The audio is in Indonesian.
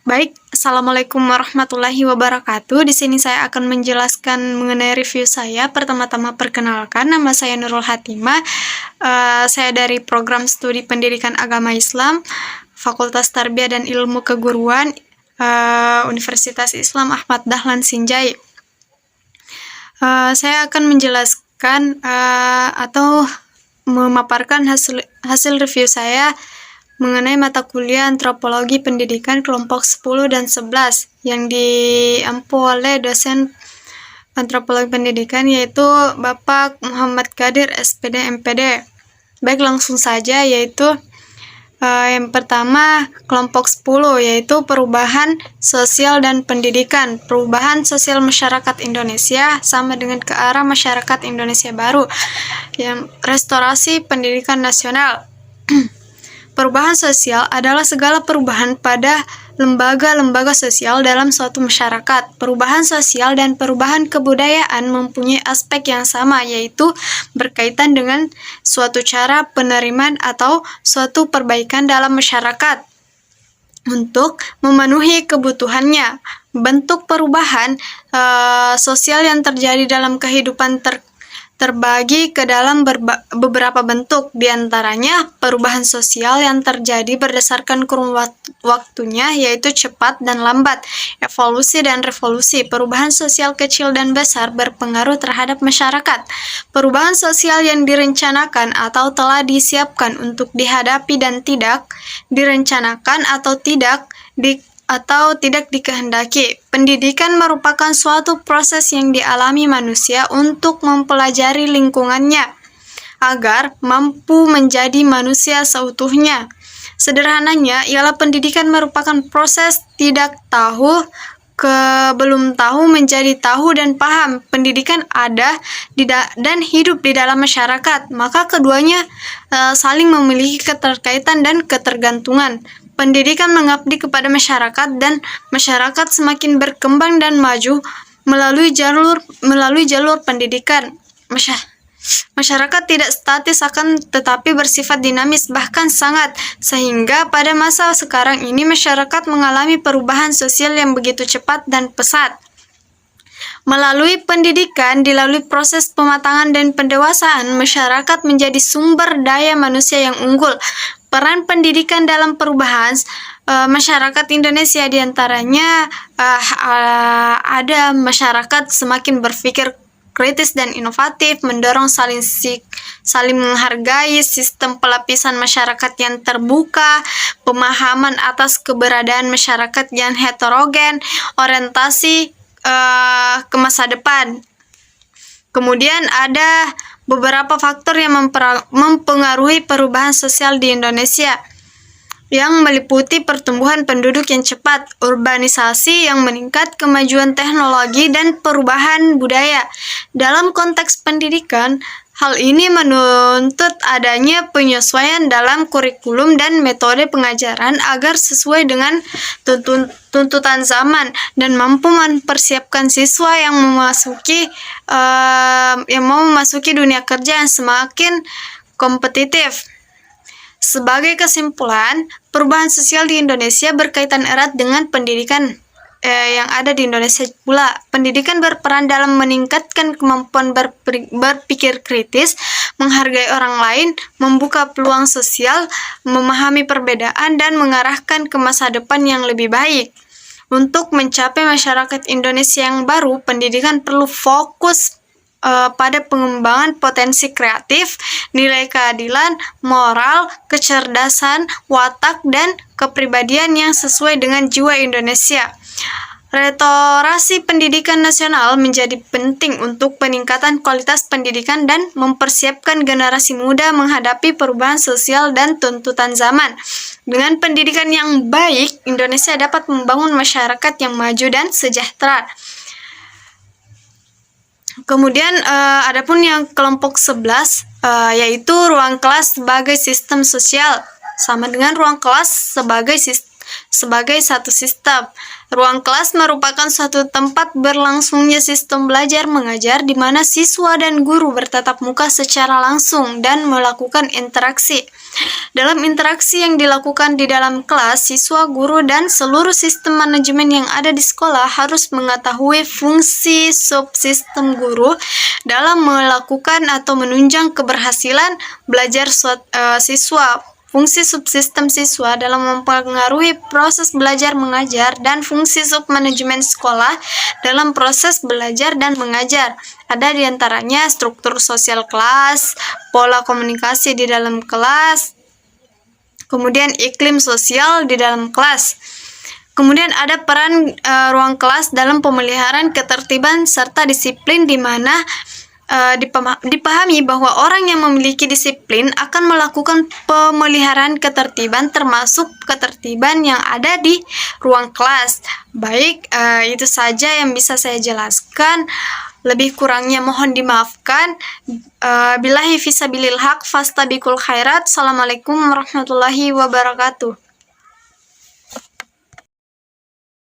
Baik, Assalamualaikum warahmatullahi wabarakatuh. Di sini saya akan menjelaskan mengenai review saya. Pertama-tama perkenalkan, nama saya Nurul Hatimah. Saya dari program studi pendidikan agama Islam, Fakultas Tarbiyah dan Ilmu Keguruan, Universitas Islam Ahmad Dahlan Sinjai. Saya akan menjelaskan atau memaparkan hasil review saya mengenai mata kuliah Antropologi Pendidikan kelompok 10 dan 11 yang diampu oleh dosen Antropologi Pendidikan yaitu Bapak Muhammad Qadir SPD MPD. Baik, langsung saja, yaitu yang pertama kelompok 10 yaitu perubahan sosial dan pendidikan. Perubahan sosial masyarakat Indonesia sama dengan ke arah masyarakat Indonesia baru. Yang restorasi pendidikan nasional. Perubahan sosial adalah segala perubahan pada lembaga-lembaga sosial dalam suatu masyarakat. Perubahan sosial dan perubahan kebudayaan mempunyai aspek yang sama, yaitu berkaitan dengan suatu cara penerimaan atau suatu perbaikan dalam masyarakat untuk memenuhi kebutuhannya. Bentuk perubahan sosial yang terjadi dalam kehidupan terbagi ke dalam beberapa bentuk, diantaranya perubahan sosial yang terjadi berdasarkan kurun waktunya, yaitu cepat dan lambat, evolusi dan revolusi. Perubahan sosial kecil dan besar berpengaruh terhadap masyarakat. Perubahan sosial yang direncanakan atau telah disiapkan untuk dihadapi dan tidak direncanakan atau tidak dikehendaki. Pendidikan merupakan suatu proses yang dialami manusia untuk mempelajari lingkungannya agar mampu menjadi manusia seutuhnya. Sederhananya, ialah pendidikan merupakan proses tidak tahu ke belum tahu menjadi tahu dan paham. Pendidikan ada dan hidup di dalam masyarakat, maka keduanya saling memiliki keterkaitan dan ketergantungan. Pendidikan mengabdi kepada masyarakat dan masyarakat semakin berkembang dan maju melalui jalur pendidikan. Masyarakat tidak statis akan tetapi bersifat dinamis, bahkan sangat, sehingga pada masa sekarang ini masyarakat mengalami perubahan sosial yang begitu cepat dan pesat. Melalui pendidikan, dilalui proses pematangan dan pendewasaan, masyarakat menjadi sumber daya manusia yang unggul. Peran pendidikan dalam perubahan masyarakat Indonesia diantaranya ada masyarakat semakin berpikir kritis dan inovatif, mendorong saling menghargai, sistem pelapisan masyarakat yang terbuka, pemahaman atas keberadaan masyarakat yang heterogen, orientasi ke masa depan. Kemudian ada beberapa faktor yang mempengaruhi perubahan sosial di Indonesia, yang meliputi pertumbuhan penduduk yang cepat, urbanisasi yang meningkat, kemajuan teknologi, dan perubahan budaya. Dalam konteks pendidikan, hal ini menuntut adanya penyesuaian dalam kurikulum dan metode pengajaran agar sesuai dengan tuntutan zaman dan mampu mempersiapkan siswa yang mau memasuki dunia kerja yang semakin kompetitif. Sebagai kesimpulan, perubahan sosial di Indonesia berkaitan erat dengan pendidikan yang ada di Indonesia pula. Pendidikan berperan dalam meningkatkan kemampuan berpikir kritis, menghargai orang lain, membuka peluang sosial, memahami perbedaan, dan mengarahkan ke masa depan yang lebih baik. Untuk mencapai masyarakat Indonesia yang baru, pendidikan perlu fokus pada pengembangan potensi kreatif, nilai keadilan, moral, kecerdasan, watak, dan kepribadian yang sesuai dengan jiwa Indonesia. Restorasi pendidikan nasional menjadi penting untuk peningkatan kualitas pendidikan dan mempersiapkan generasi muda menghadapi perubahan sosial dan tuntutan zaman. Dengan pendidikan yang baik, Indonesia dapat membangun masyarakat yang maju dan sejahtera. Kemudian adapun yang kelompok 11 yaitu ruang kelas sebagai sistem sosial, sama dengan ruang kelas sebagai satu sistem. Ruang kelas merupakan suatu tempat berlangsungnya sistem belajar mengajar di mana siswa dan guru bertatap muka secara langsung dan melakukan interaksi. Dalam interaksi yang dilakukan di dalam kelas, siswa, guru, dan seluruh sistem manajemen yang ada di sekolah harus mengetahui fungsi subsistem guru dalam melakukan atau menunjang keberhasilan belajar siswa. Fungsi subsistem siswa dalam mempengaruhi proses belajar mengajar dan fungsi submanajemen sekolah dalam proses belajar dan mengajar. Ada di antaranya struktur sosial kelas, pola komunikasi di dalam kelas, kemudian iklim sosial di dalam kelas. Kemudian ada peran ruang kelas dalam pemeliharaan ketertiban serta disiplin, di mana dipahami bahwa orang yang memiliki disiplin akan melakukan pemeliharaan ketertiban, termasuk ketertiban yang ada di ruang kelas. Baik, itu saja yang bisa saya jelaskan. Lebih kurangnya mohon dimaafkan. Billahi fisabilil haq, fastabiqul khairat. Assalamualaikum warahmatullahi wabarakatuh.